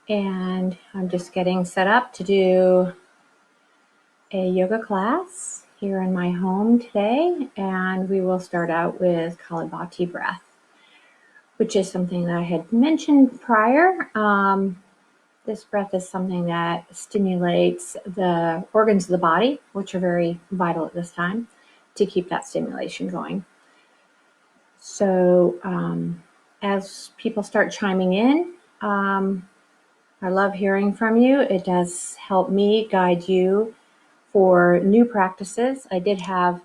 and I'm just getting set up to do a yoga class here in my home today, and we will start out with Kapalabhati breath, which is something that I had mentioned prior. This breath is something that stimulates the organs of the body, which are very vital at this time to keep that stimulation going. So as people start chiming in, I love hearing from you. It does help me guide you for new practices. I did have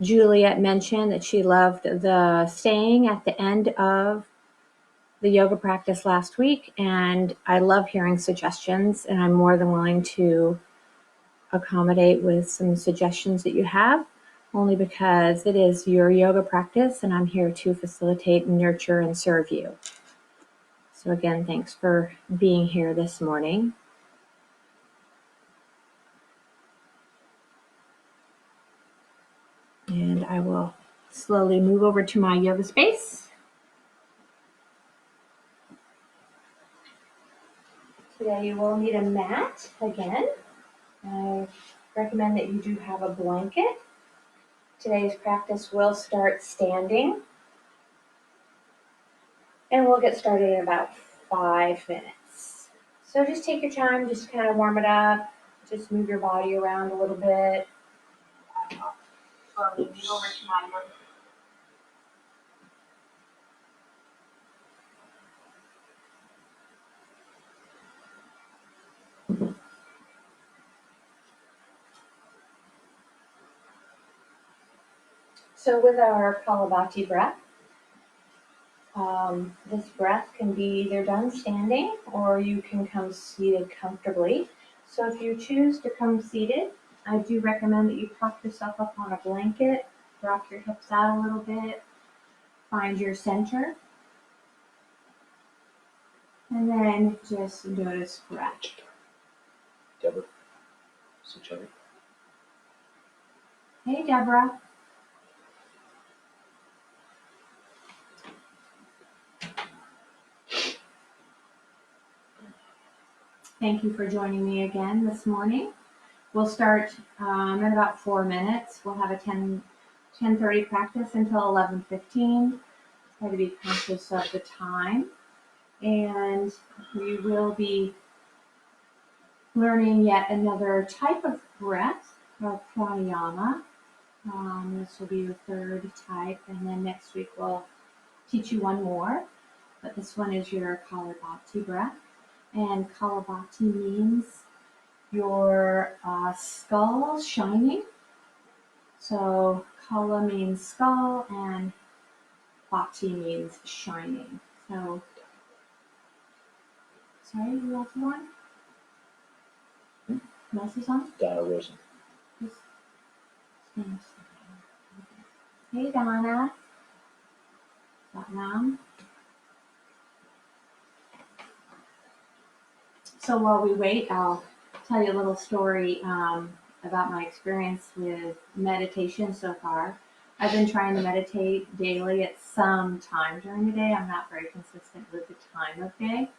Juliet mention that she loved the saying at the end of the yoga practice last week, and I love hearing suggestions, and I'm more than willing to accommodate with some suggestions that you have, only because it is your yoga practice and I'm here to facilitate, nurture, and serve you. So again, thanks for being here this morning. And I will slowly move over to my yoga space. Today you will need a mat again. I recommend that you do have a blanket. Today's practice will start standing, and we'll get started in about 5 minutes. So just take your time, just kind of warm it up, just move your body around a little bit. Slowly move over to my yoga. So with our Kapalabhati breath, this breath can be either done standing or you can come seated comfortably. So if you choose to come seated, I do recommend that you prop yourself up on a blanket, rock your hips out a little bit, find your center, and then just notice breath. Deborah. Hey, Deborah. Thank you for joining me again this morning. We'll start in about 4 minutes. We'll have a 10:30 practice until 11:15. Try to be conscious of the time. And we will be learning yet another type of breath called pranayama. This will be the third type, and then next week we'll teach you one more. But this one is your Kapalabhati breath. And Kapalabhati means your skull shining. So Kala means skull and Bhati means shining. So, sorry, who else is on? Who else is on? Donna Rosen. Hey, Donna. Satnam. So while we wait, I'll tell you a little story about my experience with meditation so far. I've been trying to meditate daily at some time during the day. I'm not very consistent with the time of day.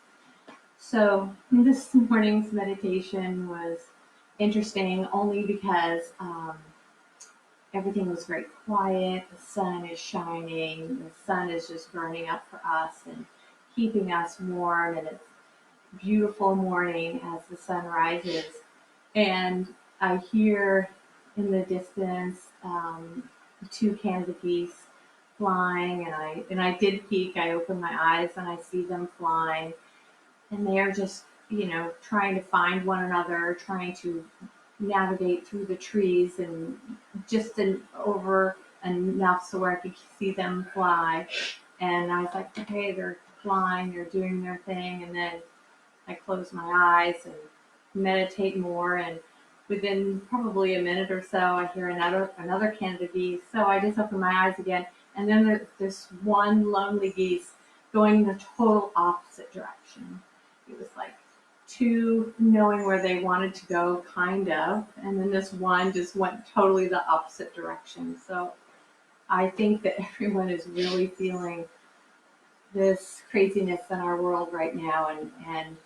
So this morning's meditation was interesting only because everything was very quiet. The sun is shining. The sun is just burning up for us and keeping us warm. And it's beautiful morning as the sun rises. And I hear in the distance 2 Canada geese flying. And I did peek. I opened my eyes and I see them flying. And they are just, trying to find one another, trying to navigate through the trees and just over enough so where I could see them fly. And I was like, okay, they're flying, they're doing their thing. And then I close my eyes and meditate more. And within probably a minute or so, I hear another Canada geese. So I just open my eyes again. And then there's this one lonely geese going the total opposite direction. It was like 2 knowing where they wanted to go, kind of, and then this one just went totally the opposite direction. So I think that everyone is really feeling this craziness in our world right now, and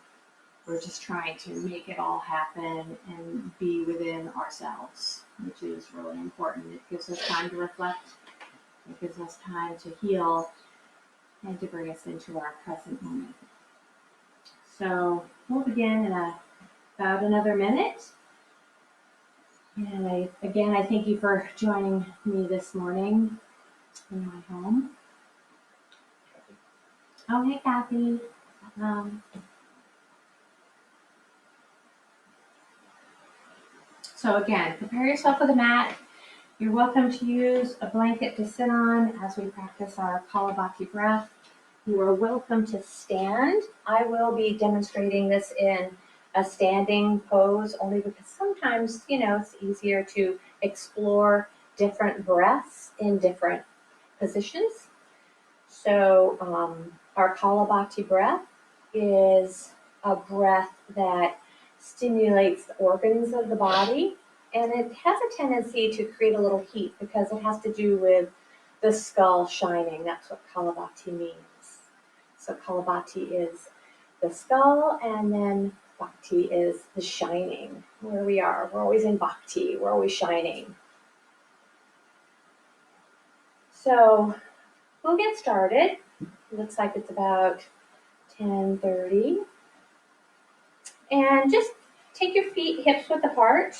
we're just trying to make it all happen and be within ourselves, which is really important. It gives us time to reflect, it gives us time to heal, and to bring us into our present moment. So we'll begin in about another minute. And I thank you for joining me this morning in my home. Oh, hey, Kathy. Um, so again, prepare yourself with a mat. You're welcome to use a blanket to sit on as we practice our Kapalabhati breath. You are welcome to stand. I will be demonstrating this in a standing pose only because sometimes, it's easier to explore different breaths in different positions. So our Kapalabhati breath is a breath that stimulates the organs of the body, and it has a tendency to create a little heat because it has to do with the skull shining. That's what Kapalabhati means. So Kapalabhati is the skull, and then Bhakti is the shining. Where we are, we're always in Bhakti, we're always shining. So we'll get started. Looks like it's about 10:30. And just take your feet hips width apart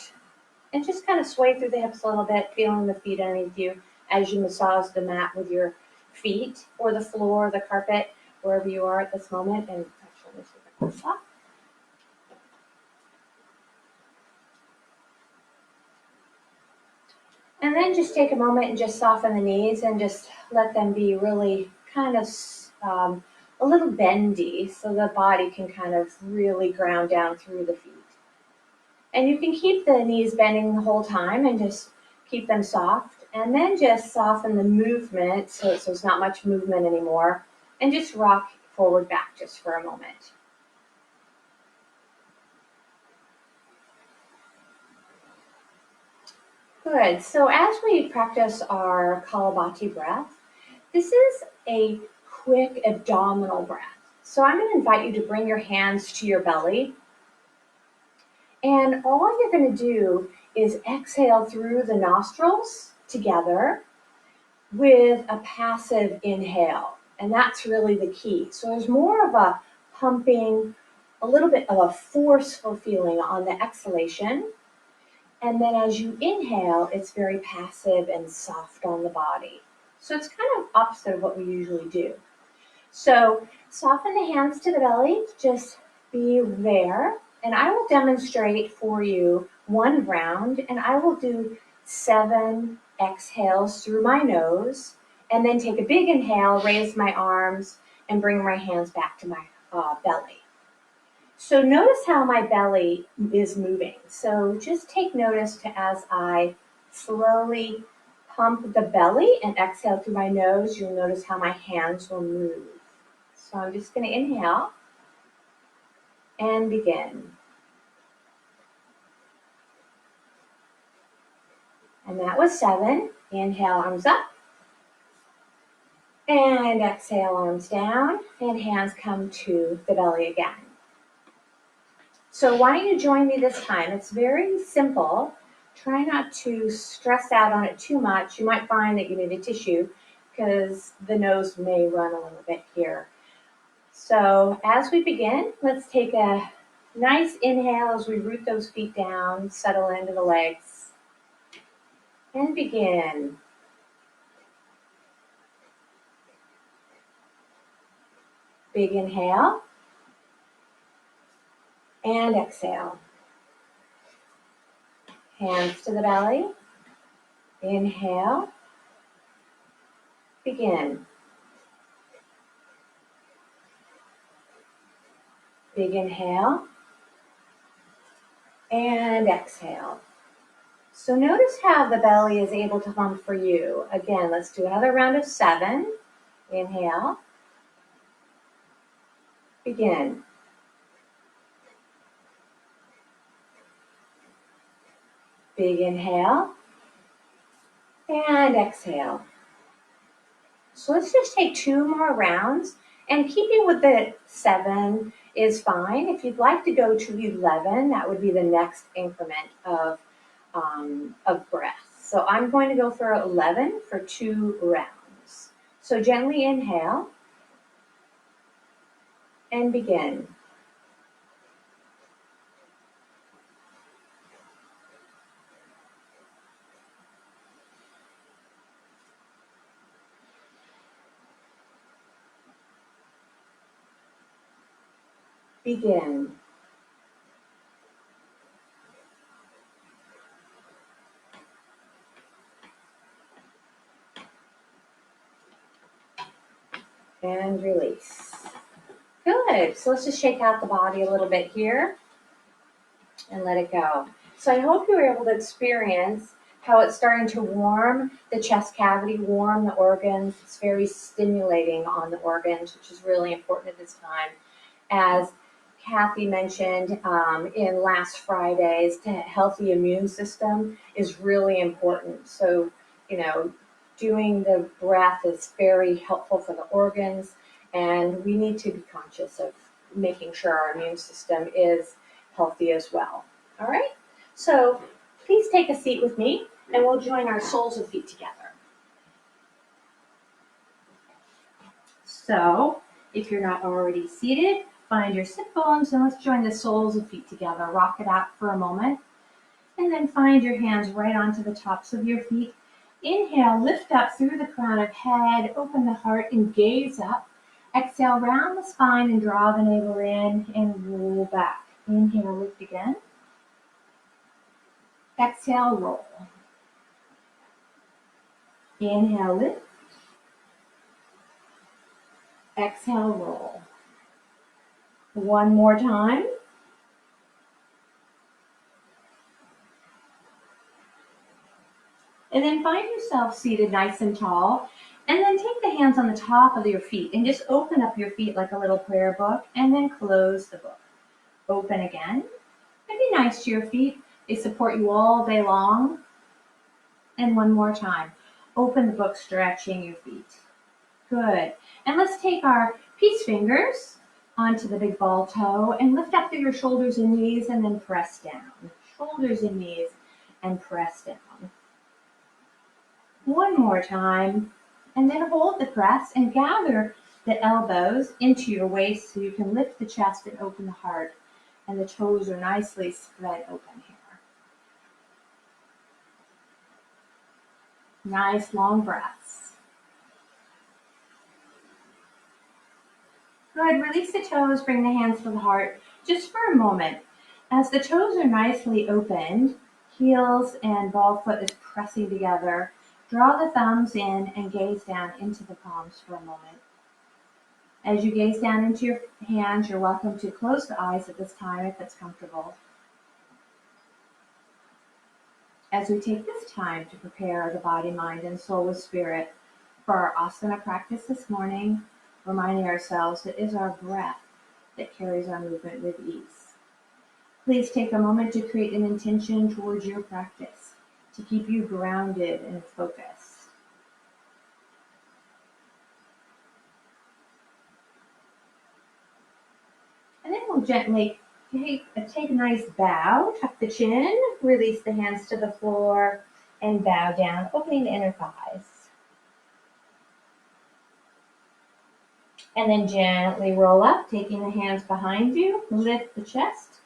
and just kind of sway through the hips a little bit, feeling the feet underneath you as you massage the mat with your feet or the floor, the carpet, wherever you are at this moment. And actually, let me take my clothes off. And then just take a moment and just soften the knees and just let them be really kind of a little bendy so the body can kind of really ground down through the feet. And you can keep the knees bending the whole time and just keep them soft. And then just soften the movement so there's not much movement anymore. And just rock forward back just for a moment. Good. So as we practice our Kapalabhati breath, this is a quick abdominal breath. So I'm going to invite you to bring your hands to your belly. And all you're going to do is exhale through the nostrils together with a passive inhale. And that's really the key. So there's more of a pumping, a little bit of a forceful feeling on the exhalation. And then as you inhale, it's very passive and soft on the body. So it's kind of opposite of what we usually do. So soften the hands to the belly, just be there. And I will demonstrate for you one round, and I will do 7 exhales through my nose, and then take a big inhale, raise my arms, and bring my hands back to my belly. So notice how my belly is moving. So just take notice to as I slowly pump the belly and exhale through my nose, you'll notice how my hands will move. So I'm just going to inhale and begin. And that was 7. Inhale, arms up. And exhale, arms down. And hands come to the belly again. So why don't you join me this time? It's very simple. Try not to stress out on it too much. You might find that you need a tissue because the nose may run a little bit here. So as we begin, let's take a nice inhale as we root those feet down, settle into the legs, and begin. Big inhale, and exhale. Hands to the belly, inhale, begin. Big inhale, and exhale. So notice how the belly is able to pump for you. Again, let's do another round of 7. Inhale. Begin. Big inhale. And exhale. So let's just take 2 more rounds. And keeping with the 7 is fine. If you'd like to go to 11, that would be the next increment of breath. So I'm going to go for 11 for 2 rounds. So gently inhale and begin. Begin. And release. Good. So let's just shake out the body a little bit here and let it go. So I hope you were able to experience how it's starting to warm the chest cavity, warm the organs. It's very stimulating on the organs, which is really important at this time. As Kathy mentioned in last Friday's, healthy immune system is really important. So, doing the breath is very helpful for the organs, and we need to be conscious of making sure our immune system is healthy as well. All right, so please take a seat with me, and we'll join our soles of feet together. So, if you're not already seated, find your sit bones and let's join the soles of feet together. Rock it out for a moment. And then find your hands right onto the tops of your feet. Inhale, lift up through the crown of head, open the heart and gaze up. Exhale, round the spine and draw the navel in and roll back. Inhale, lift again. Exhale, roll. Inhale, lift. Exhale, roll. One more time. And then find yourself seated nice and tall. And then take the hands on the top of your feet and just open up your feet like a little prayer book and then close the book. Open again. And be nice to your feet. They support you all day long. And one more time. Open the book, stretching your feet. Good. And let's take our peace fingers onto the big ball toe and lift up through your shoulders and knees and then press down. Shoulders and knees and press down. One more time, and then hold the press and gather the elbows into your waist so you can lift the chest and open the heart, and the toes are nicely spread open here. Nice long breaths. Good, release the toes, bring the hands to the heart just for a moment. As the toes are nicely opened, heels and ball foot is pressing together. Draw the thumbs in and gaze down into the palms for a moment. As you gaze down into your hands, you're welcome to close the eyes at this time if it's comfortable. As we take this time to prepare the body, mind, and soul with spirit for our asana practice this morning, reminding ourselves that it is our breath that carries our movement with ease. Please take a moment to create an intention towards your practice to keep you grounded and focused. And then we'll gently take a nice bow, tuck the chin, release the hands to the floor, and bow down, opening the inner thighs. And then gently roll up, taking the hands behind you, lift the chest,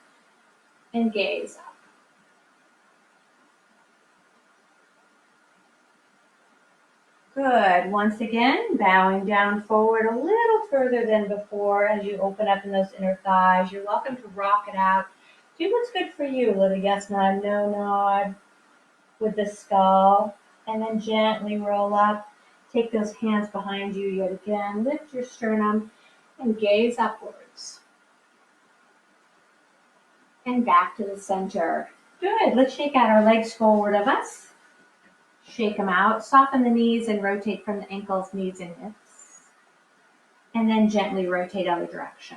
and gaze up. Good. Once again, bowing down forward a little further than before as you open up in those inner thighs. You're welcome to rock it out. Do what's good for you. A little yes nod, no nod with the skull. And then gently roll up. Take those hands behind you yet again. Lift your sternum and gaze upwards. And back to the center. Good. Let's shake out our legs forward of us. Shake them out, soften the knees and rotate from the ankles, knees, and hips. And then gently rotate other direction.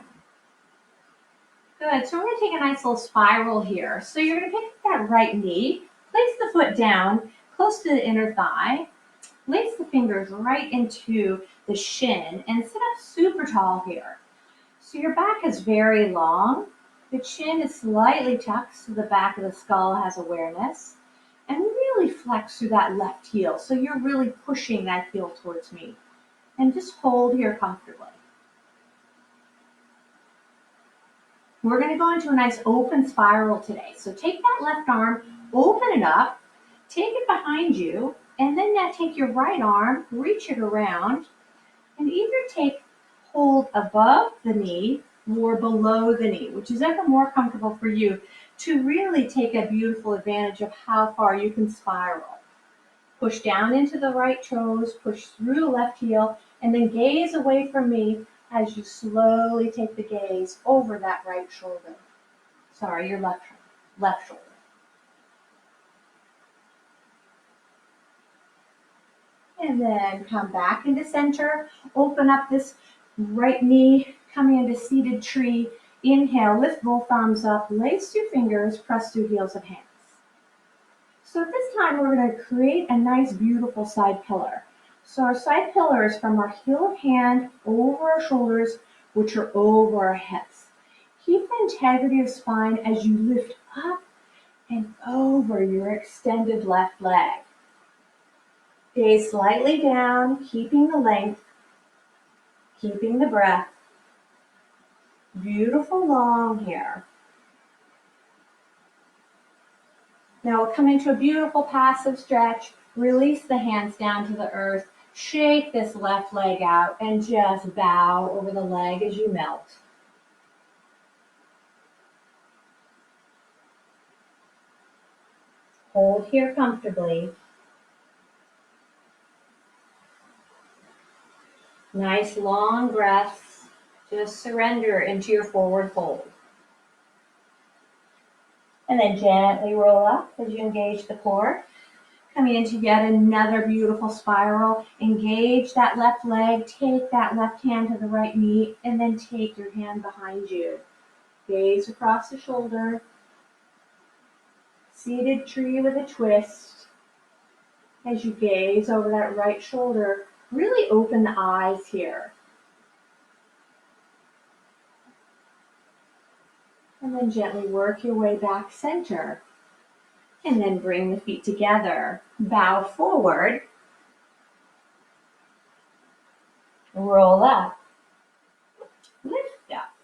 Good, so we're gonna take a nice little spiral here. So you're gonna pick up that right knee, place the foot down, close to the inner thigh, Lace the fingers right into the shin and sit up super tall here. So your back is very long. The chin is slightly tucked so the back of the skull has awareness. And really flex through that left heel. So you're really pushing that heel towards me. And just hold here comfortably. We're going to go into a nice open spiral today. So take that left arm, open it up, take it behind you, and then now take your right arm, reach it around, and either take hold above the knee or below the knee, which is ever more comfortable for you, to really take a beautiful advantage of how far you can spiral. Push down into the right toes, push through the left heel, and then gaze away from me as you slowly take the gaze over that right shoulder. Sorry, your left shoulder. And then come back into center. Open up this right knee, coming into seated tree. Inhale, lift both arms up, lace your fingers, press through heels of hands. So at this time, we're going to create a nice, beautiful side pillar. So our side pillar is from our heel of hand over our shoulders, which are over our hips. Keep the integrity of spine as you lift up and over your extended left leg. Gaze slightly down, keeping the length, keeping the breath. Beautiful long here. Now we'll come into a beautiful passive stretch. Release the hands down to the earth. Shake this left leg out and just bow over the leg as you melt. Hold here comfortably. Nice long breaths. Just surrender into your forward fold. And then gently roll up as you engage the core. Coming into yet another beautiful spiral. Engage that left leg. Take that left hand to the right knee and then take your hand behind you. Gaze across the shoulder. Seated tree with a twist. As you gaze over that right shoulder, really open the eyes here. And then gently work your way back center. And then bring the feet together. Bow forward. Roll up. Lift up.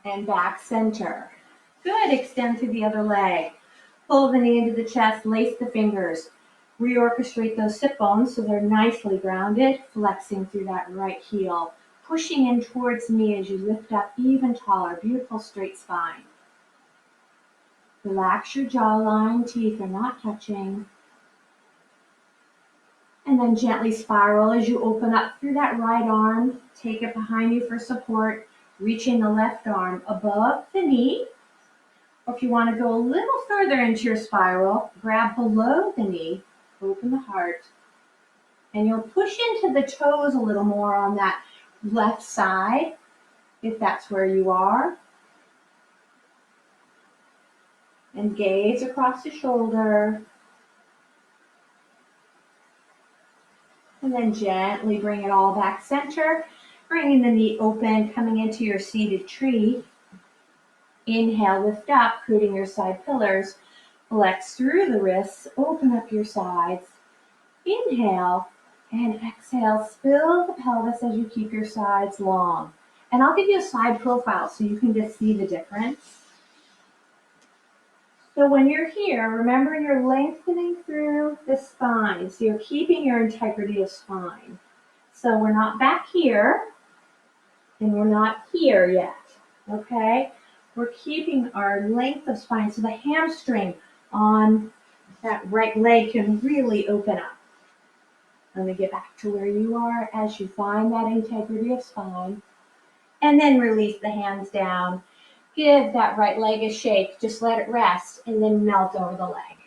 And back center. Good. Extend through the other leg. Pull the knee into the chest. Lace the fingers. Reorchestrate those sit bones so they're nicely grounded. Flexing through that right heel. Pushing in towards me as you lift up even taller. Beautiful straight spine. Relax your jawline. Teeth are not touching. And then gently spiral as you open up through that right arm. Take it behind you for support. Reaching the left arm above the knee. Or if you want to go a little further into your spiral, grab below the knee. Open the heart. And you'll push into the toes a little more on that left side, if that's where you are. And gaze across the shoulder. And then gently bring it all back center. Bringing the knee open, coming into your seated tree. Inhale, lift up, creating your side pillars. Flex through the wrists, open up your sides. Inhale and exhale, spill the pelvis as you keep your sides long. And I'll give you a side profile so you can just see the difference. So when you're here, remember you're lengthening through the spine. So you're keeping your integrity of spine. So we're not back here and we're not here yet, okay? We're keeping our length of spine so the hamstring on that right leg can really open up. Let me get back to where you are as you find that integrity of spine. And then release the hands down. Give that right leg a shake. Just let it rest and then melt over the leg.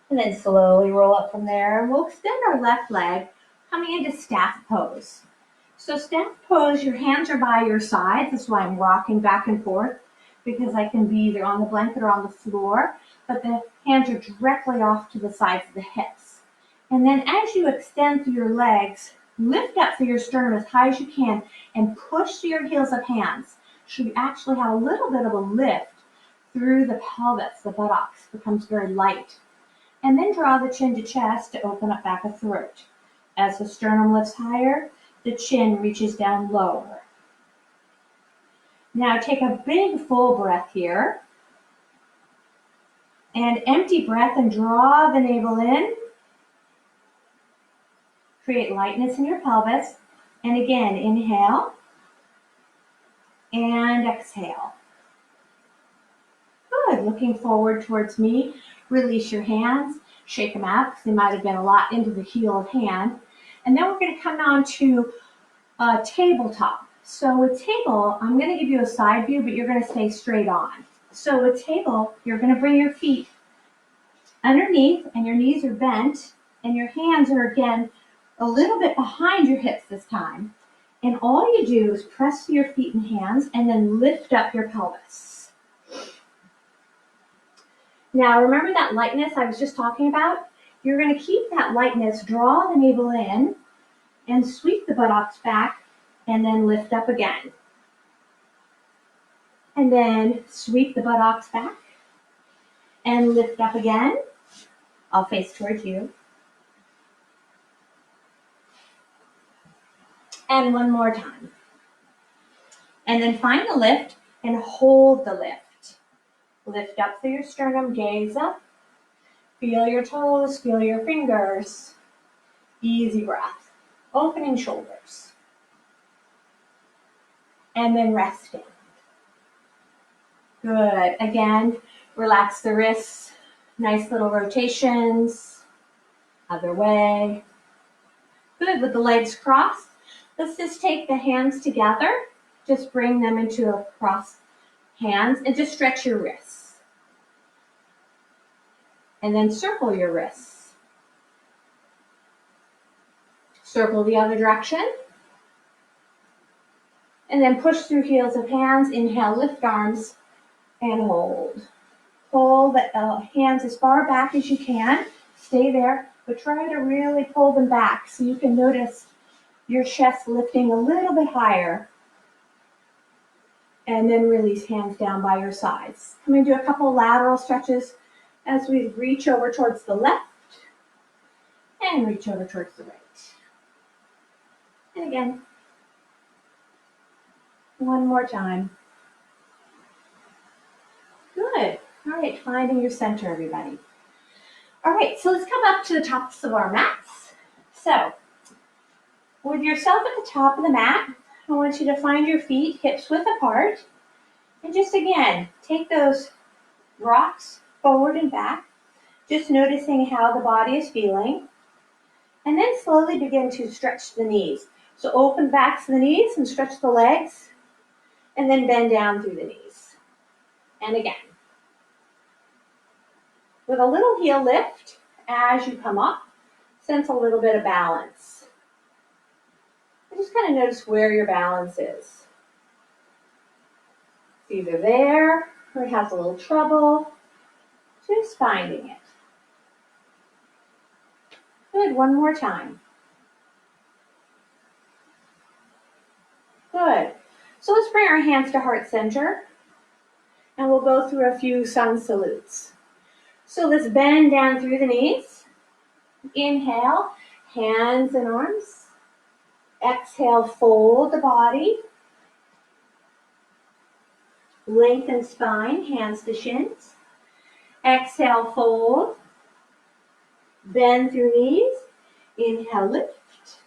And then slowly roll up from there. And we'll extend our left leg coming into staff pose. So staff pose, your hands are by your sides. That's why I'm rocking back and forth, because I can be either on the blanket or on the floor, but the hands are directly off to the sides of the hips. And then as you extend through your legs, lift up through your sternum as high as you can and push through your heels of hands. So you actually have a little bit of a lift through the pelvis. The buttocks becomes very light. And then draw the chin to chest to open up back of throat. As the sternum lifts higher, the chin reaches down lower. Now take a big full breath here. And empty breath and draw the navel in. Create lightness in your pelvis. And again, inhale and exhale. Good. Looking forward towards me. Release your hands. Shake them out because they might have been a lot into the heel of hand. And then we're going to come on to a tabletop. So with table, I'm going to give you a side view, but you're going to stay straight on. So with table, you're going to bring your feet underneath and your knees are bent and your hands are again a little bit behind your hips this time. And all you do is press your feet and hands and then lift up your pelvis. Now remember that lightness I was just talking about? You're going to keep that lightness, draw the navel in and sweep the buttocks back and then lift up again. And then sweep the buttocks back and lift up again. I'll face towards you. And one more time. And then find the lift and hold the lift. Lift up through your sternum, gaze up. Feel your toes, feel your fingers. Easy breath. Opening shoulders. And then resting. Good. Again, relax the wrists. Nice little rotations. Other way. Good. With the legs crossed, let's just take the hands together. Just bring them into a cross hands and just stretch your wrists. And then circle your wrists. Circle the other direction. And then push through heels of hands. Inhale, lift arms and hold. Pull the hands as far back as you can. Stay there, but try to really pull them back so you can notice your chest lifting a little bit higher. And then release hands down by your sides. I'm going to do a couple lateral stretches as we reach over towards the left and reach over towards the right. And again, one more time. Good. All right, finding your center, everybody. All right, so let's come up to the tops of our mats. So, with yourself at the top of the mat, I want you to find your feet hips width apart. And just again, take those rocks forward and back, just noticing how the body is feeling. And then slowly begin to stretch the knees. So open back to the knees and stretch the legs. And then bend down through the knees. And again. With a little heel lift as you come up, sense a little bit of balance. And just kind of notice where your balance is. It's either there or it has a little trouble. Just finding it. Good, one more time. Good. So let's bring our hands to heart center. And we'll go through a few sun salutes. So let's bend down through the knees. Inhale, hands and arms. Exhale, fold the body. Lengthen spine, hands to shins. Exhale, fold. Bend through knees. Inhale, lift.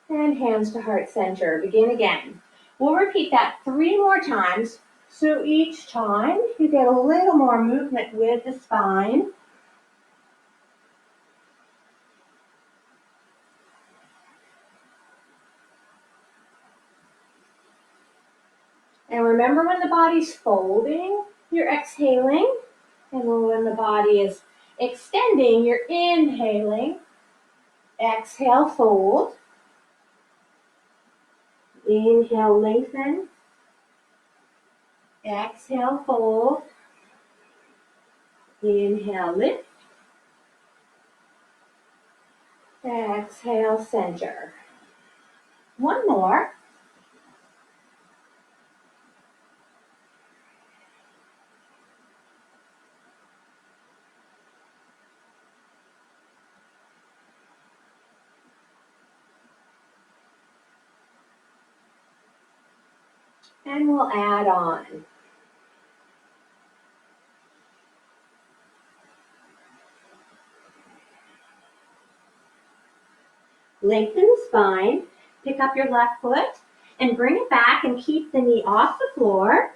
And hands to heart center. Begin again. We'll repeat that 3 more times. So each time you get a little more movement with the spine. And remember, when the body's folding, you're exhaling. And when the body is extending, you're inhaling. Exhale, fold. Inhale, lengthen. Exhale, fold. Inhale, lift. Exhale, center. One more. And we'll add on. Lengthen the spine. Pick up your left foot and bring it back and keep the knee off the floor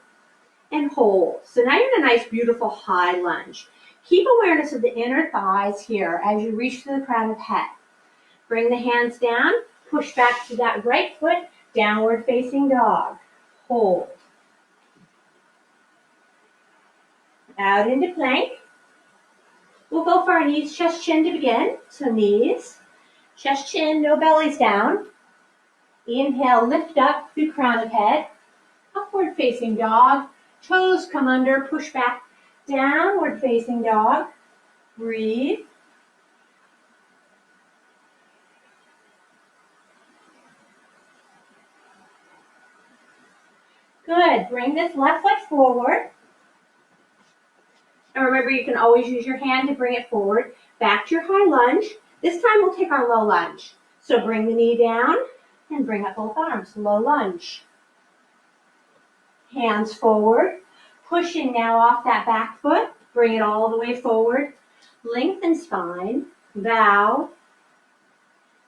and hold. So now you're in a nice, beautiful high lunge. Keep awareness of the inner thighs here as you reach to the crown of head. Bring the hands down. Push back to that right foot. Downward facing dog. Hold. Out into plank. We'll go for our knees, chest, chin to begin. So knees, chest, chin, no bellies down. Inhale, lift up through crown of head. Upward facing dog. Toes come under, push back. Downward facing dog. Breathe. Good. Bring this left foot forward. And remember, you can always use your hand to bring it forward. Back to your high lunge. This time we'll take our low lunge. So bring the knee down and bring up both arms. Low lunge. Hands forward. Pushing now off that back foot. Bring it all the way forward. Lengthen spine. Bow.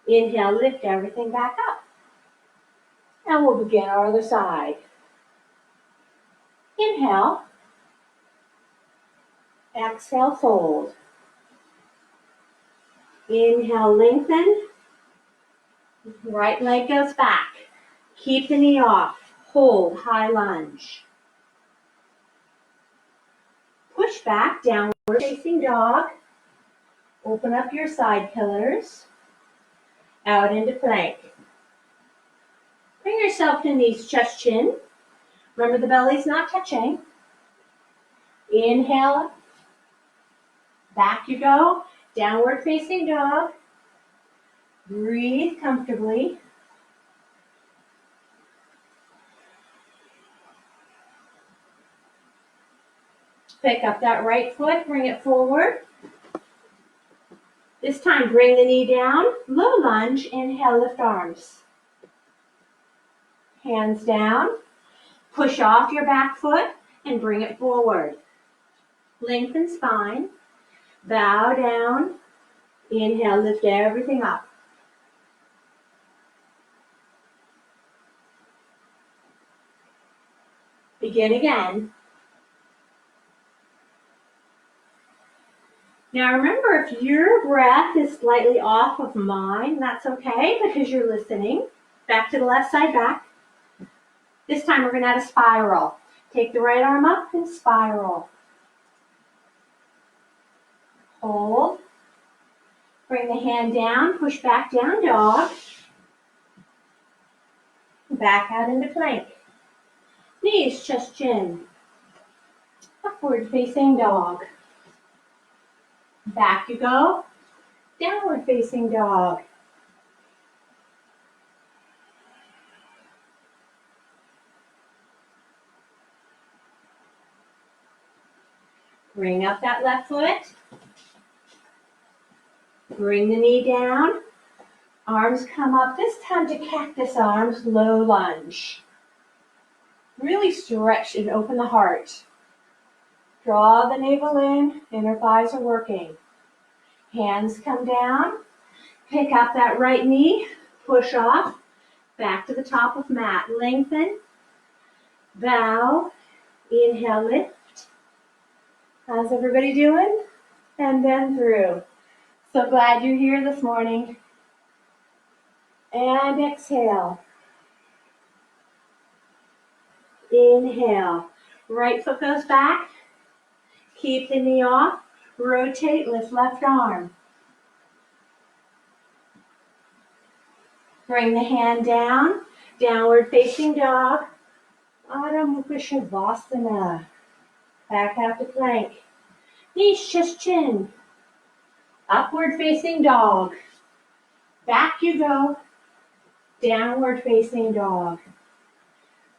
Inhale, lift everything back up. And we'll begin our other side. Inhale. Exhale, fold. Inhale, lengthen. Right leg goes back. Keep the knee off. Hold, high lunge. Push back, downward facing dog. Open up your side pillars. Out into plank. Bring yourself to knees, chest, chin. Remember the belly's not touching. Inhale. Back you go. Downward facing dog. Breathe comfortably. Pick up that right foot, bring it forward. This time, bring the knee down. Low lunge, inhale, lift arms. Hands down. Push off your back foot and bring it forward. Lengthen spine. Bow down. Inhale, lift everything up. Begin again. Now remember, if your breath is slightly off of mine, that's okay because you're listening. Back to the left side, back. This time we're going to add a spiral. Take the right arm up and spiral. Hold. Bring the hand down, push back down dog. Back out into plank. Knees, chest, chin. Upward facing dog. Back you go. Downward facing dog. Bring up that left foot. Bring the knee down. Arms come up. This time to cactus arms, low lunge. Really stretch and open the heart. Draw the navel in, inner thighs are working. Hands come down. Pick up that right knee, push off, back to the top of mat. Lengthen, bow, inhale, lift. How's everybody doing? And then through. So glad you're here this morning. And exhale. Inhale. Right foot goes back. Keep the knee off. Rotate, lift left arm. Bring the hand down. Downward facing dog. Adho Mukha Shavasana. Back out to plank. Knees, chest, chin. Upward facing dog. Back you go. Downward facing dog.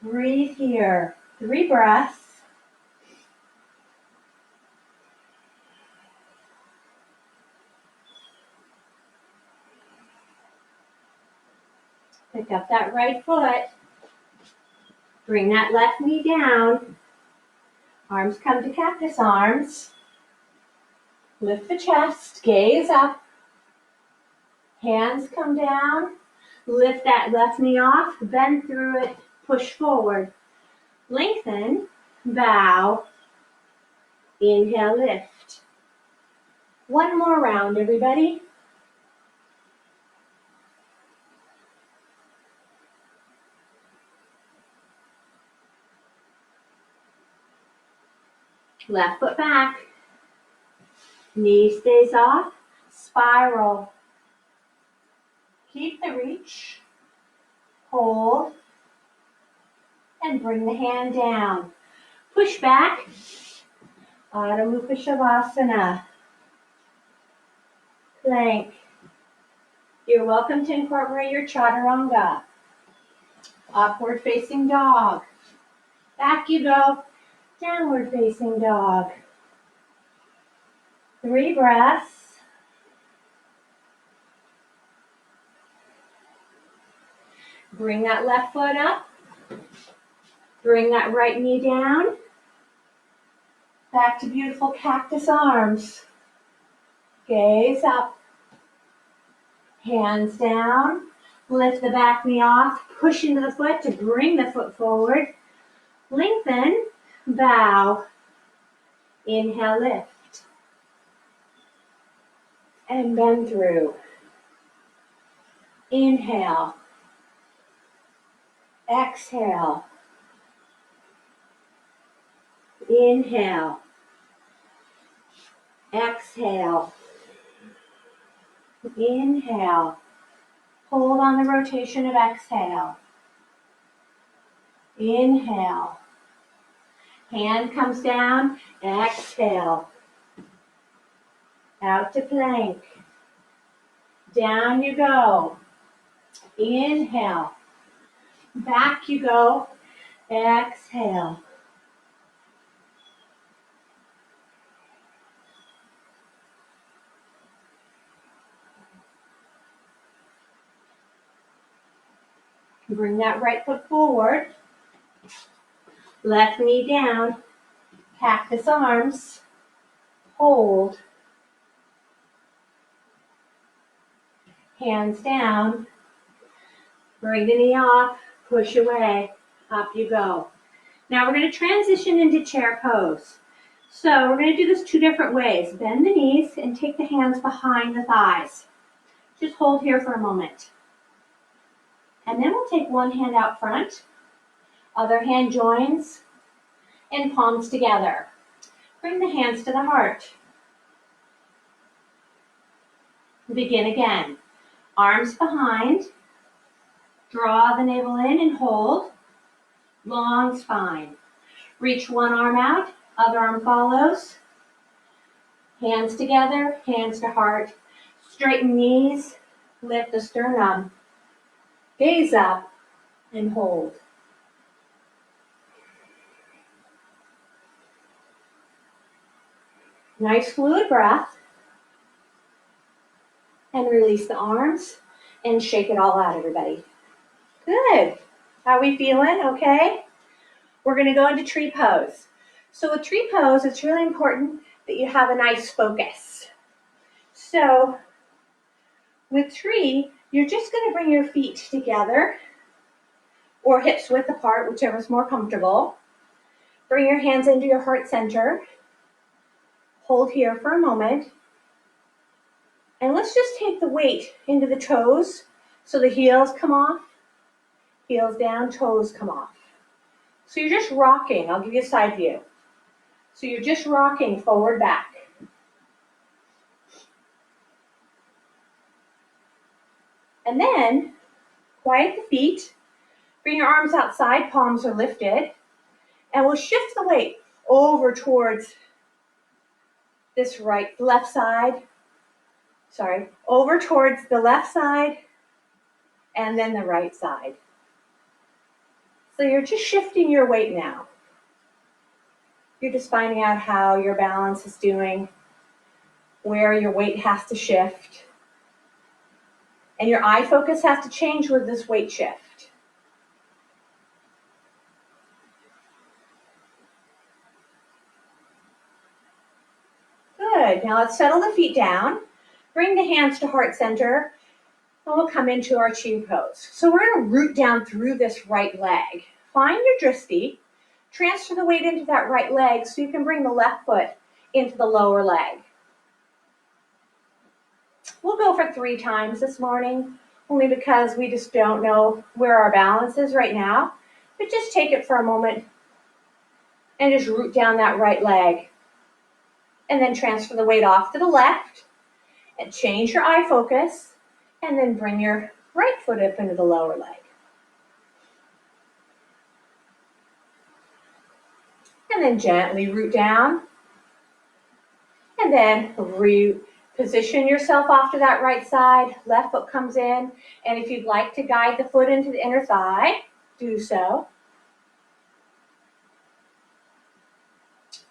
Breathe here. 3 breaths. Pick up that right foot. Bring that left knee down. Arms come to cactus arms. Lift the chest, gaze up. Hands come down. Lift that left knee off, bend through it, push forward. Lengthen, bow. Inhale, lift. One more round, everybody. Left foot back. Knee stays off. Spiral. Keep the reach. Hold. And bring the hand down. Push back. Adho Mukha Shavasana. Plank. You're welcome to incorporate your chaturanga. Upward facing dog. Back you go. Downward facing dog. 3 breaths. Bring that left foot up. Bring that right knee down. Back to beautiful cactus arms. Gaze up. Hands down. Lift the back knee off. Push into the foot to bring the foot forward. Lengthen. Bow. Inhale, lift. And bend through. Inhale. Exhale. Inhale. Exhale. Inhale. Hold on the rotation of exhale. Inhale. Hand comes down. Exhale. Out to plank. Down you go. Inhale. Back you go. Exhale. Bring that right foot forward. Left knee down. Cactus arms. Hold. Hands down. Bring the knee off. Push away. Up you go. Now we're going to transition into chair pose. So we're going to do this 2 different ways. Bend the knees and take the hands behind the thighs. Just hold here for a moment. And then we'll take one hand out front. Other hand joins and palms together. Bring the hands to the heart. Begin again. Arms behind. Draw the navel in and hold. Long spine. Reach one arm out, other arm follows. Hands together, hands to heart. Straighten knees, lift the sternum. Gaze up and hold. Nice fluid breath. And release the arms and shake it all out, everybody. Good. How are we feeling? Okay. We're going to go into tree pose. So with tree pose, it's really important that you have a nice focus. So with tree, you're just going to bring your feet together or hips width apart, whichever is more comfortable. Bring your hands into your heart center. Hold here for a moment. And let's just take the weight into the toes so the heels come off. Heels down, toes come off. So you're just rocking. I'll give you a side view. So you're just rocking forward, back. And then quiet the feet. Bring your arms outside, palms are lifted, and we'll shift the weight over towards this left side. Over towards the left side and then the right side. So you're just shifting your weight now. You're just finding out how your balance is doing, where your weight has to shift. And your eye focus has to change with this weight shift. Good. Now let's settle the feet down. Bring the hands to heart center. And we'll come into our chin pose. So we're going to root down through this right leg. Find your drishti. Transfer the weight into that right leg so you can bring the left foot into the lower leg. We'll go for 3 times this morning, only because we just don't know where our balance is right now. But just take it for a moment and just root down that right leg. And then transfer the weight off to the left and change your eye focus. And then bring your right foot up into the lower leg. And then gently root down. And then reposition yourself off to that right side. Left foot comes in. And if you'd like to guide the foot into the inner thigh, do so.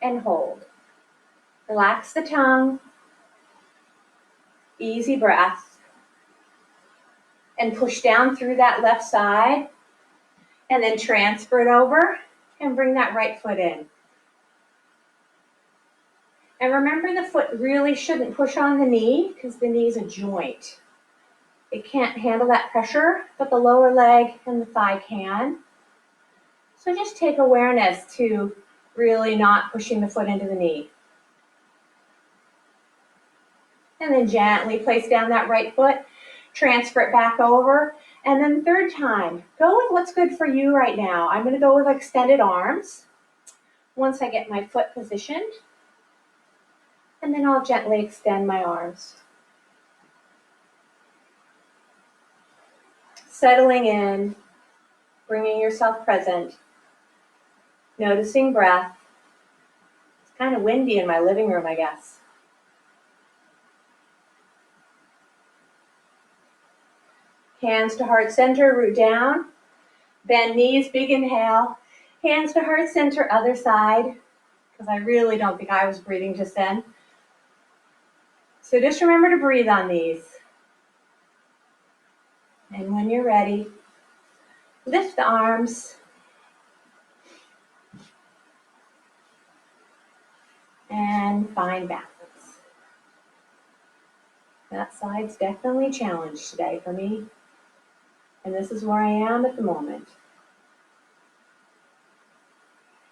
And hold. Relax the tongue. Easy breath. And push down through that left side. And then transfer it over and bring that right foot in. And remember, the foot really shouldn't push on the knee because the knee is a joint. It can't handle that pressure, but the lower leg and the thigh can. So just take awareness to really not pushing the foot into the knee. And then gently place down that right foot, transfer it back over. And then 3rd time, go with what's good for you right now. I'm going to go with extended arms once I get my foot positioned. And then I'll gently extend my arms. Settling in, bringing yourself present, noticing breath. It's kind of windy in my living room, I guess. Hands to heart center, root down. Bend knees, big inhale. Hands to heart center, other side, because I really don't think I was breathing just then. So just remember to breathe on these. And when you're ready, lift the arms. And find balance. That side's definitely challenged today for me. And this is where I am at the moment.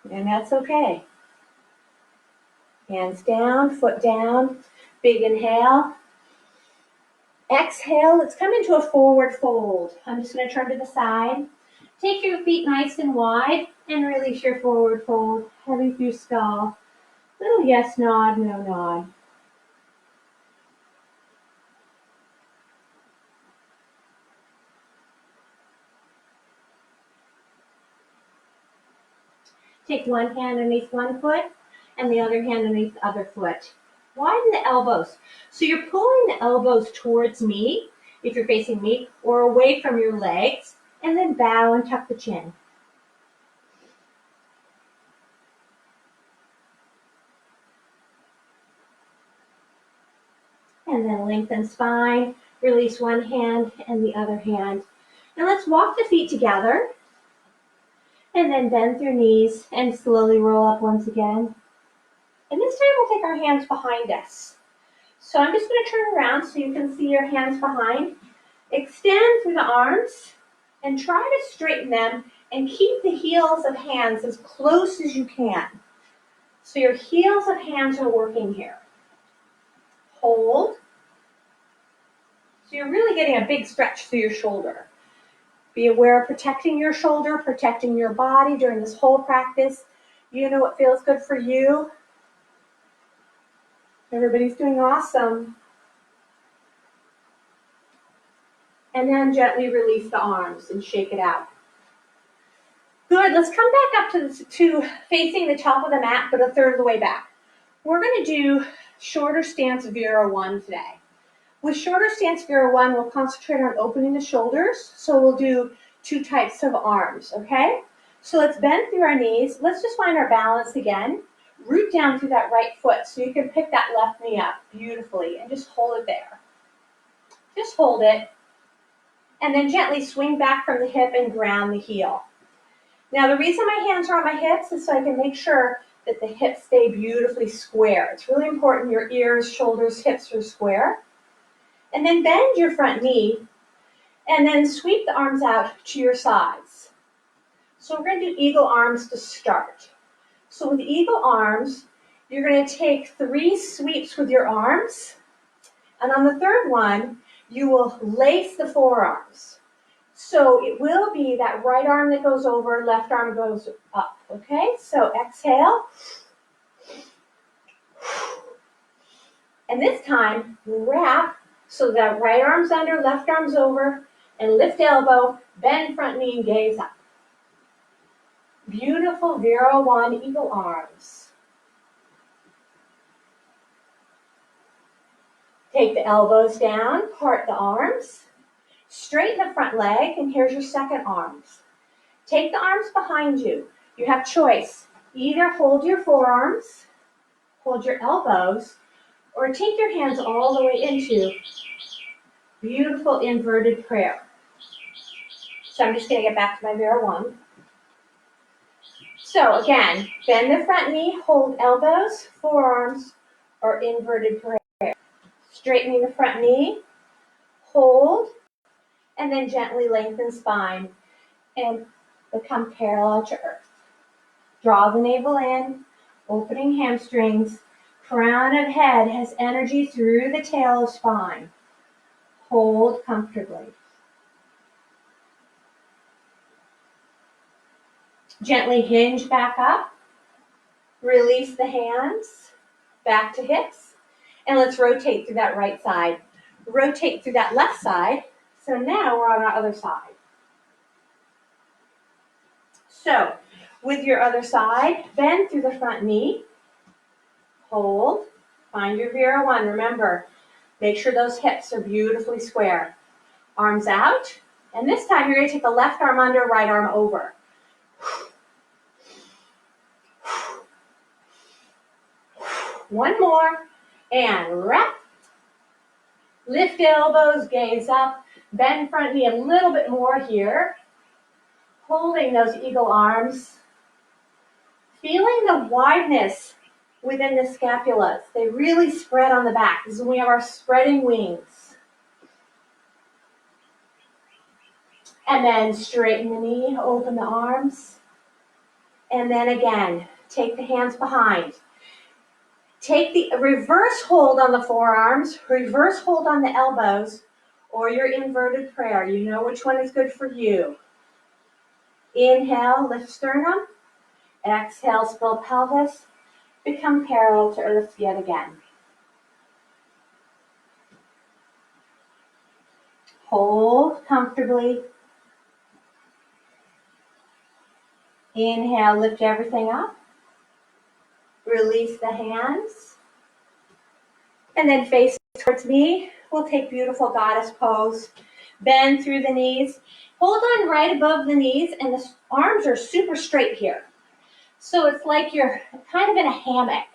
And that's okay. Hands down, foot down, big inhale. Exhale, let's come into a forward fold. I'm just going to turn to the side. Take your feet nice and wide and release your forward fold, heavy through skull. Little yes nod, no nod. Take one hand underneath one foot and the other hand underneath the other foot. Widen the elbows. So you're pulling the elbows towards me, if you're facing me, or away from your legs, and then bow and tuck the chin. And then lengthen spine, release one hand and the other hand. And let's walk the feet together. And then bend your knees and slowly roll up once again. And this time we'll take our hands behind us. So I'm just going to turn around so you can see your hands behind. Extend through the arms and try to straighten them and keep the heels of hands as close as you can. So your heels of hands are working here. Hold. So you're really getting a big stretch through your shoulder. Be aware of protecting your shoulder, protecting your body during this whole practice. You know what feels good for you. Everybody's doing awesome. And then gently release the arms and shake it out. Good, let's come back up to facing the top of the mat, but a third of the way back. We're gonna do shorter stance Vera 1 today. With shorter stance Vera 1, we'll concentrate on opening the shoulders. So we'll do 2 types of arms, okay? So let's bend through our knees. Let's just find our balance again. Root down through that right foot so you can pick that left knee up beautifully and just hold it there. Just hold it. And then gently swing back from the hip and ground the heel. Now the reason my hands are on my hips is so I can make sure that the hips stay beautifully square. It's really important your ears, shoulders, hips are square. And then bend your front knee and then sweep the arms out to your sides. So we're going to do eagle arms to start. So with eagle arms, you're going to take 3 sweeps with your arms. And on the third one, you will lace the forearms. So it will be that right arm that goes over, left arm goes up, okay? So exhale. And this time, wrap so that right arm's under, left arm's over, and lift elbow, bend front knee and gaze up. Beautiful Vera 1 eagle arms. Take the elbows down, part the arms. Straighten the front leg, and here's your second arms. Take the arms behind you. You have choice. Either hold your forearms, hold your elbows, or take your hands all the way into beautiful inverted prayer. So I'm just going to get back to my Vera 1. So again, bend the front knee, hold elbows, forearms, or inverted prayer. Straightening the front knee, hold, and then gently lengthen spine and become parallel to earth. Draw the navel in, opening hamstrings. Crown of head has energy through the tail of spine. Hold comfortably. Gently hinge back up. Release the hands back to hips. And let's rotate through that right side. Rotate through that left side. So now we're on our other side. So with your other side, bend through the front knee. Hold. Find your Vera 1. Remember, make sure those hips are beautifully square. Arms out. And this time you're going to take the left arm under, right arm over. One more. And wrap. Lift elbows, gaze up. Bend front knee a little bit more here. Holding those eagle arms. Feeling the wideness within the scapulas. They really spread on the back. This is when we have our spreading wings. And then straighten the knee, open the arms. And then again, take the hands behind. Take the reverse hold on the forearms, reverse hold on the elbows, or your inverted prayer. You know which one is good for you. Inhale, lift sternum. Exhale, spill pelvis. Become parallel to earth yet again. Hold comfortably. Inhale, lift everything up. Release the hands. And then face towards me. We'll take beautiful goddess pose. Bend through the knees. Hold on right above the knees, and the arms are super straight here. So it's like you're kind of in a hammock.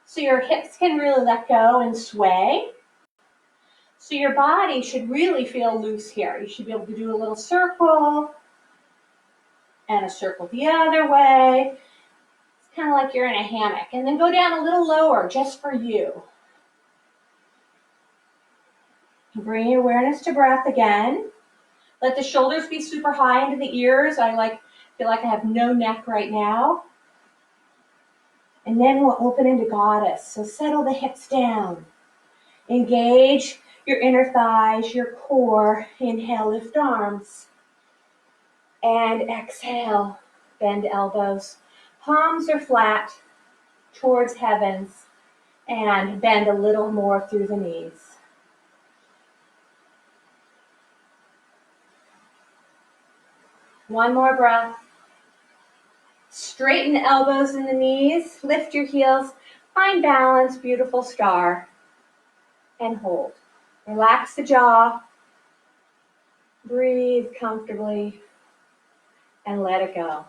So your hips can really let go and sway. So your body should really feel loose here. You should be able to do a little circle and a circle the other way. It's kind of like you're in a hammock. And then go down a little lower just for you. Bring your awareness to breath again. Let the shoulders be super high into the ears. Feel like I have no neck right now. And then we'll open into goddess. So settle the hips down. Engage your inner thighs, your core. Inhale, lift arms. And exhale, bend elbows. Palms are flat towards heavens. And bend a little more through the knees. One more breath. Straighten the elbows and the knees. Lift your heels. Find balance, beautiful star. And hold. Relax the jaw. Breathe comfortably. And let it go.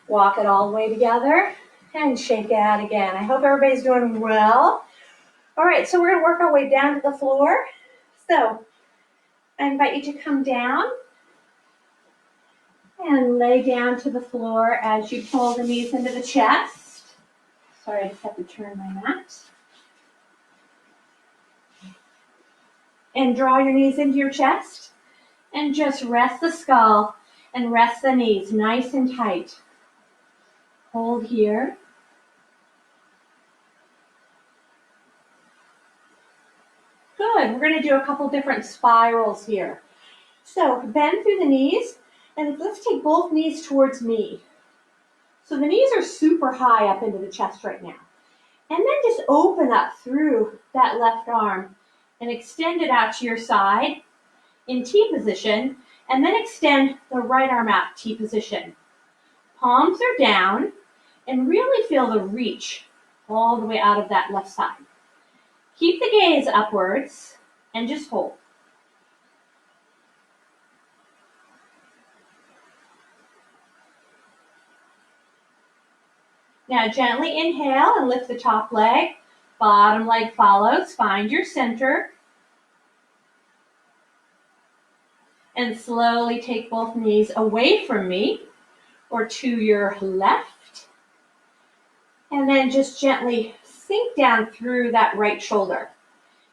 Walk it all the way together. And shake it out again. I hope everybody's doing well. All right, so we're going to work our way down to the floor. So I invite you to come down and lay down to the floor as you pull the knees into the chest. Sorry, I just have to turn my mat. And draw your knees into your chest. And just rest the skull and rest the knees nice and tight. Hold here. Good. We're going to do a couple different spirals here. So bend through the knees. And let's take both knees towards me. So the knees are super high up into the chest right now. And then just open up through that left arm and extend it out to your side in T position. And then extend the right arm out, T position. Palms are down and really feel the reach all the way out of that left side. Keep the gaze upwards and just hold. Now gently inhale and lift the top leg. Bottom leg follows. Find your center. And slowly take both knees away from me or to your left. And then just gently sink down through that right shoulder.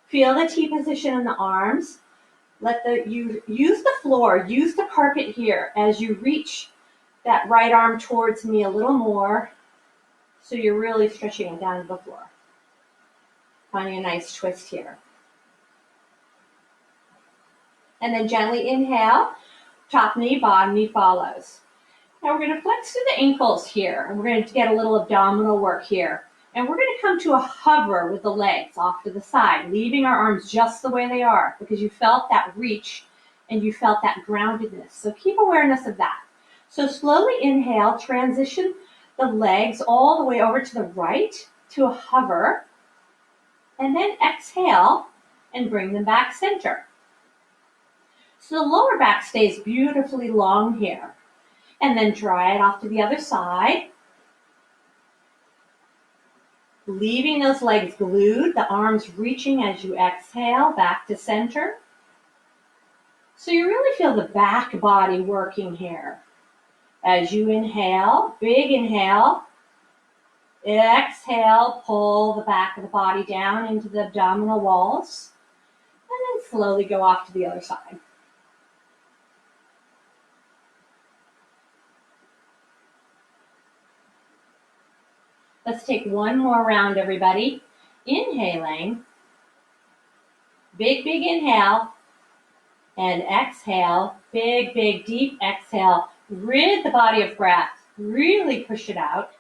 Feel the T position in the arms. You use the floor, use the carpet here as you reach that right arm towards me a little more. So you're really stretching it down to the floor. Finding a nice twist here. And then gently inhale, top knee, bottom knee follows. Now we're going to flex through the ankles here, and we're going to get a little abdominal work here. And we're going to come to a hover with the legs off to the side, leaving our arms just the way they are, because you felt that reach and you felt that groundedness. So keep awareness of that. So slowly inhale, transition the legs all the way over to the right to a hover, and then exhale and bring them back center. So the lower back stays beautifully long here. And then dry it off to the other side. Leaving those legs glued, the arms reaching as you exhale back to center. So you really feel the back body working here. As you inhale, big inhale. Exhale, pull the back of the body down into the abdominal walls. And then slowly go off to the other side. Let's take one more round, everybody. Inhaling. Big, big inhale. And exhale. Big, big, deep exhale. Rid the body of breath. Really push it out.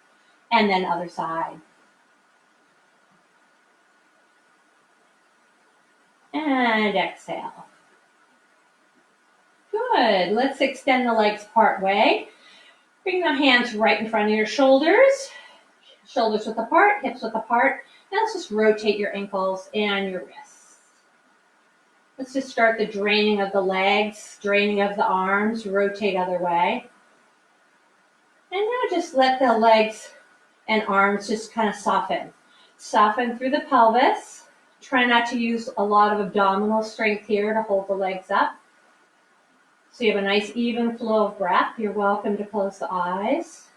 And then other side. And exhale. Good. Let's extend the legs part way. Bring the hands right in front of your shoulders. Shoulders width apart, hips width apart. Now let's just rotate your ankles and your wrists. Let's just start the draining of the legs, draining of the arms, rotate other way. And now just let the legs and arms just kind of soften. Soften through the pelvis. Try not to use a lot of abdominal strength here to hold the legs up. So you have a nice even flow of breath. You're welcome to close the eyes.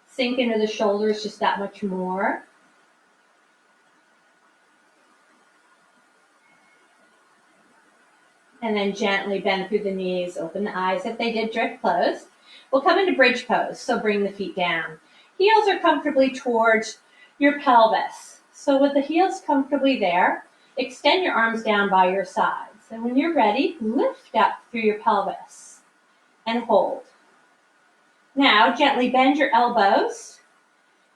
Sink into the shoulders just that much more. And then gently bend through the knees. Open the eyes if they did drift closed. We'll come into bridge pose, so bring the feet down. Heels are comfortably towards your pelvis. So with the heels comfortably there, extend your arms down by your sides. And when you're ready, lift up through your pelvis and hold. Now, gently bend your elbows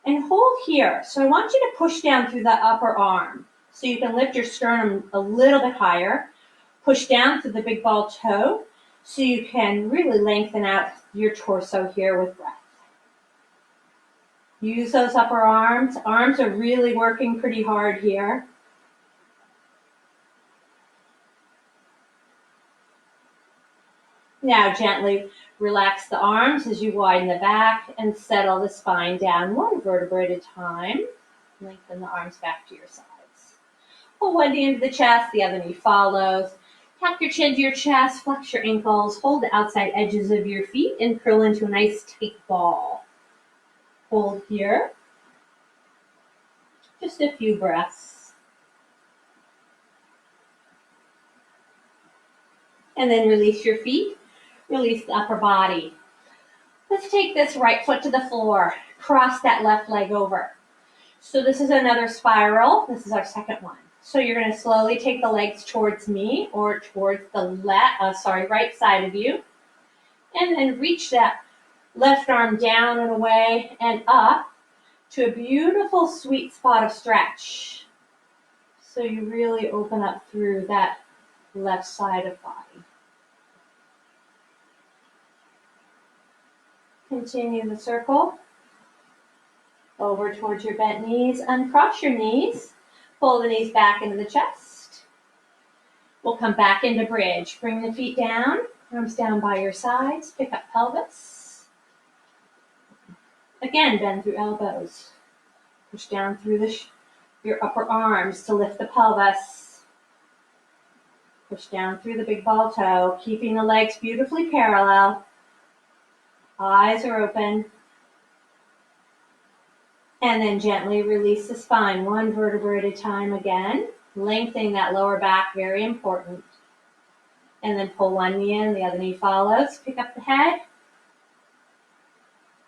and hold here. So I want you to push down through the upper arm. So you can lift your sternum a little bit higher. Push down through the big ball toe so you can really lengthen out your torso here with breath. Use those upper arms. Arms are really working pretty hard here. Now gently relax the arms as you widen the back and settle the spine down one vertebra at a time. Lengthen the arms back to your sides. Pull one knee into the chest, the other knee follows. Tap your chin to your chest, flex your ankles, hold the outside edges of your feet, and curl into a nice tight ball. Hold here. Just a few breaths. And then release your feet. Release the upper body. Let's take this right foot to the floor. Cross that left leg over. So this is another spiral. This is our second one. So you're going to slowly take the legs towards me or towards the right side of you. And then reach that left arm down and away and up to a beautiful sweet spot of stretch. So you really open up through that left side of body. Continue the circle. Over towards your bent knees. Uncross your knees. Pull the knees back into the chest. We'll come back into bridge. Bring the feet down. Arms down by your sides. Pick up pelvis. Again, bend through elbows. Push down through your upper arms to lift the pelvis. Push down through the big ball toe, keeping the legs beautifully parallel. Eyes are open. And then gently release the spine, one vertebra at a time again. Lengthening that lower back, very important. And then pull one knee in, the other knee follows. Pick up the head.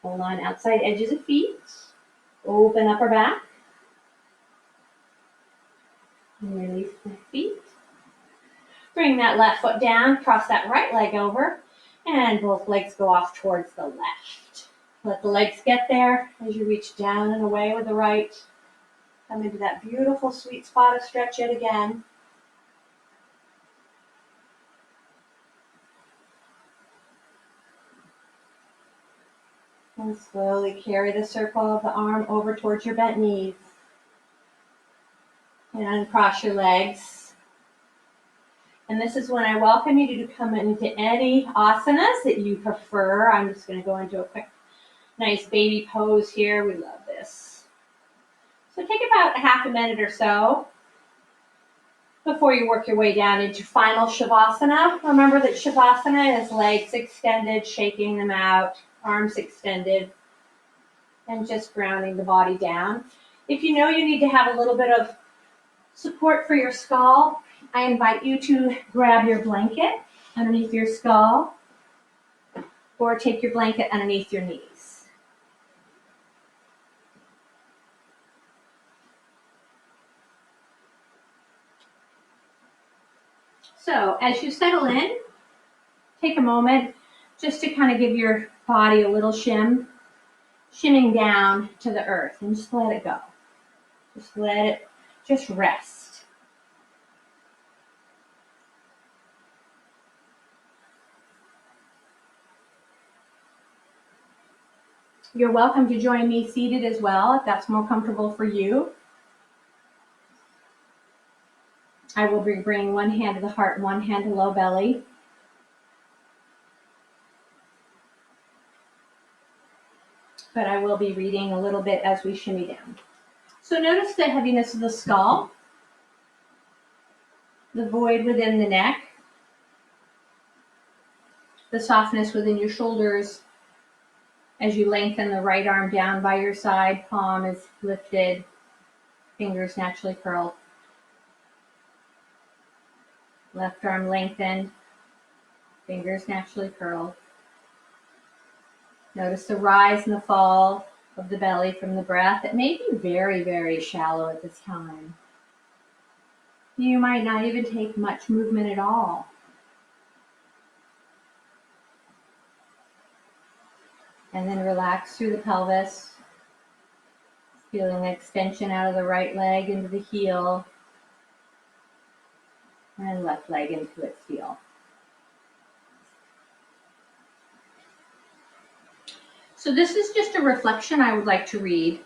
Hold on outside edges of feet. Open upper back. And release the feet. Bring that left foot down, cross that right leg over, and both legs go off towards the left. Let the legs get there as you reach down and away with the right. Come into that beautiful sweet spot of stretch yet again. And slowly carry the circle of the arm over towards your bent knees. And uncross your legs. And this is when I welcome you to come into any asanas that you prefer. I'm just going to go into a quick, nice baby pose here. We love this. So take about half a minute or so before you work your way down into final Shavasana. Remember that Shavasana is legs extended, shaking them out, arms extended, and just grounding the body down. If you know you need to have a little bit of support for your skull, I invite you to grab your blanket underneath your skull or take your blanket underneath your knees. So as you settle in, take a moment just to kind of give your body a little shimming down to the earth, and just let it go. Just let it just rest. You're welcome to join me seated as well if that's more comfortable for you. I will be bringing one hand to the heart and one hand to low belly. But I will be reading a little bit as we shimmy down. So notice the heaviness of the skull, the void within the neck, the softness within your shoulders as you lengthen the right arm down by your side, palm is lifted, fingers naturally curled. Left arm lengthened, fingers naturally curled. Notice the rise and the fall of the belly from the breath. It may be very, very shallow at this time. You might not even take much movement at all. And then relax through the pelvis, feeling the extension out of the right leg into the heel, and left leg into its heel. So this is just a reflection I would like to read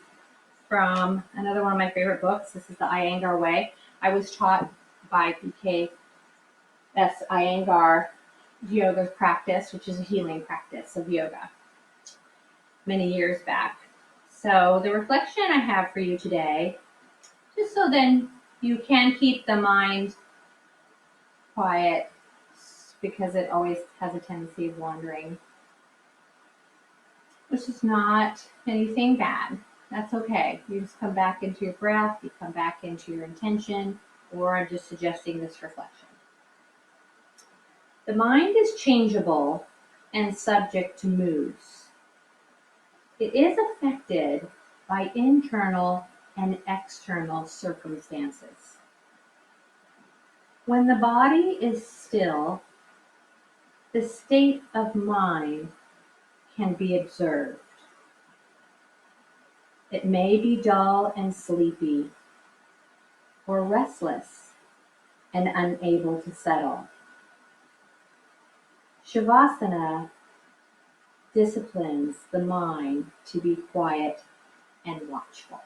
from another one of my favorite books. This is the Iyengar Way. I was taught by BKS Iyengar yoga practice, which is a healing practice of yoga, many years back. So the reflection I have for you today, just so then you can keep the mind quiet because it always has a tendency of wandering. This is not anything bad. That's okay. You just come back into your breath, you come back into your intention, or I'm just suggesting this reflection. The mind is changeable and subject to moods. It is affected by internal and external circumstances. When the body is still, the state of mind can be observed. It may be dull and sleepy, or restless and unable to settle. Shavasana disciplines the mind to be quiet and watchful.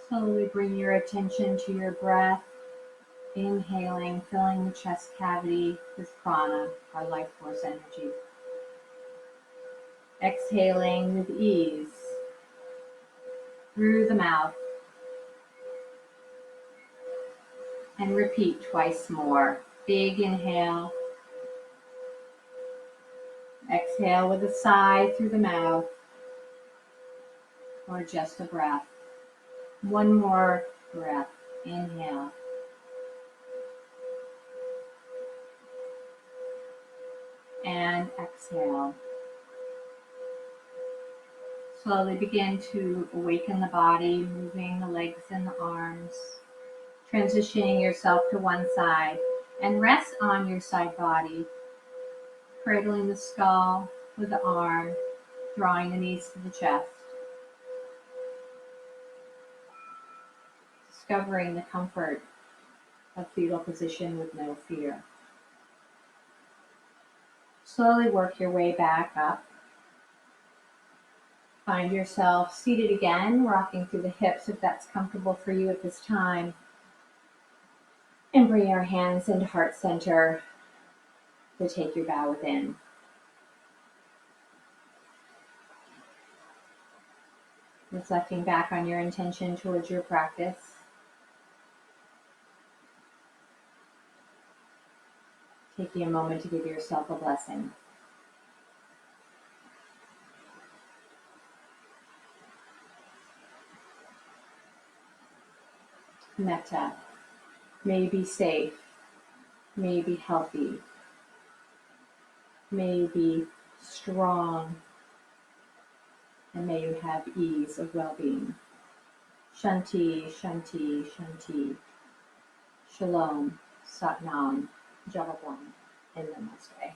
Slowly bring your attention to your breath, inhaling, filling the chest cavity with prana, our life force energy. Exhaling with ease through the mouth, and repeat twice more. Big inhale. Exhale with a sigh through the mouth, or just a breath. One more breath. Inhale. And exhale. Slowly begin to awaken the body, moving the legs and the arms, transitioning yourself to one side, and rest on your side body, cradling the skull with the arm, drawing the knees to the chest, discovering the comfort of fetal position with no fear. Slowly work your way back up. Find yourself seated again, rocking through the hips if that's comfortable for you at this time. And bring your hands into heart center to take your bow within. Reflecting back on your intention towards your practice. Taking a moment to give yourself a blessing. Metta. May you be safe. May you be healthy. May you be strong. And may you have ease of well-being. Shanti, Shanti, Shanti. Shalom, Satnam, Jalabam, and Namaste.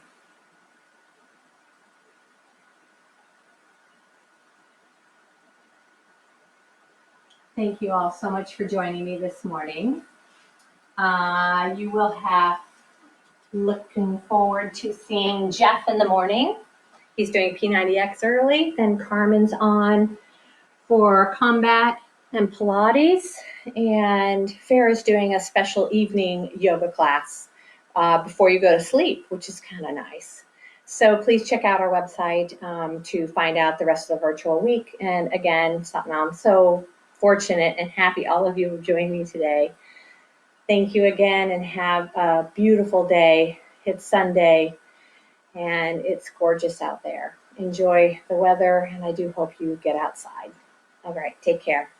Thank you all so much for joining me this morning. You will have looking forward to seeing Jeff in the morning. He's doing P90X early. Then Carmen's on for combat and Pilates. And Farah's doing a special evening yoga class before you go to sleep, which is kind of nice. So please check out our website to find out the rest of the virtual week. And again, something I'm so fortunate and happy all of you have joined me today. Thank you again and have a beautiful day. It's Sunday and it's gorgeous out there. Enjoy the weather and I do hope you get outside. All right, take care.